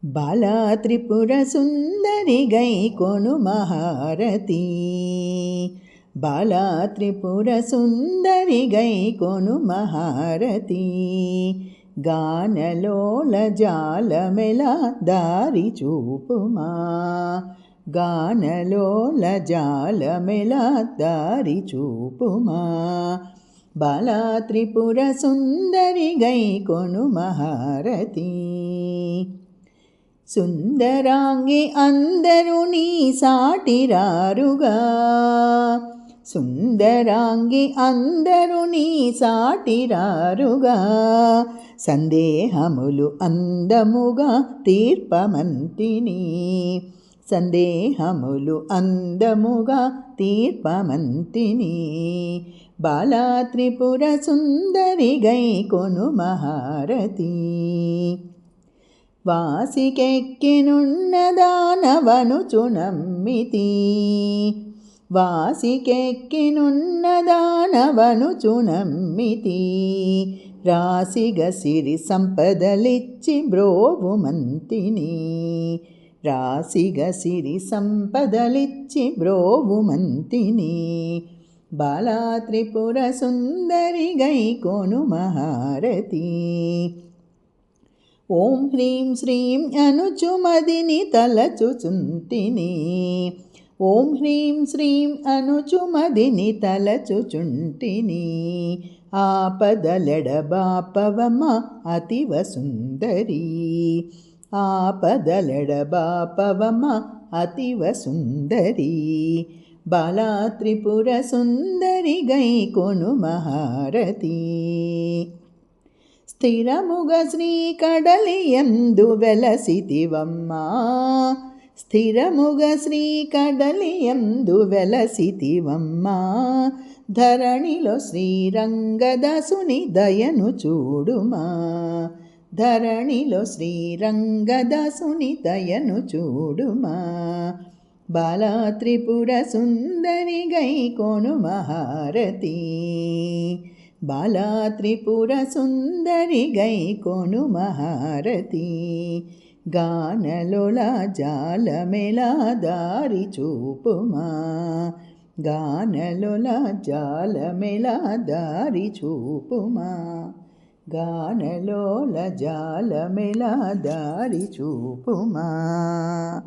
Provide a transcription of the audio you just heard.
బాలా త్రిపుర సుందరి గై కొను మహారతి. బాలా త్రిపుర సుందరి గై కొను మహారతి. గానలోల జాలమెల దారి చూపుమా. గానలోల జాలమెల దారి చూపుమా. బాలా త్రిపుర సుందరి గై కొను మహారతి. సుందరాంగి అందరూ నీ సాటిరారుగా. సుందరాంగి అందరూ నీ సాటిరారుగా. సందేహములు అందముగా తీర్పమంతిని. సందేహములు అందముగా తీర్పమంతిని. బాలా త్రిపుర సుందరి గై కొను మహారతి. వాసికెక్కినున్న దానవనుచు నమ్మితి. వాసికెక్కినున్న దానవనుచు నమ్మితి. రాసిగ సిరి సంపదలిచ్చి బ్రోవుమంతిని. రాసిగ సిరి సంపదలిచ్చి బ్రోవుమంతిని. బాలా త్రిపుర సుందరి గై కొను మహారతి. ఓం హ్రీం శ్రీం అనుచు మదిని తలచుచుంటిని. ఓం హ్రీం శ్రీం అనుచు మదిని తలచుచుంటిని. ఆపదలెడబాపవమ అతివ సుందరి. ఆపదలెడబాపవమ అతివ సుందరి. బాలా త్రిపుర సుందరి గై కొను మహారతి. స్థిరముగ శ్రీ కడలియందు వెలసితివమ్మా. స్థిరముగ శ్రీ కడలియందు వెలసితివమ్మా. ధరణిలో శ్రీరంగదాసుని దయను చూడుమా. ధరణిలో శ్రీరంగదాసుని దయను చూడుమా. బాలా త్రిపుర సుందరి గై కొను మహారతి. బాలా త్రిపుర సుందరి గై కొను మహారతి. గానలోల జాలమెల దారి చూపుమా. గానలోల జాలమెల దారి చూపుమా. గానలోల జాలమెల దారి చూపుమా.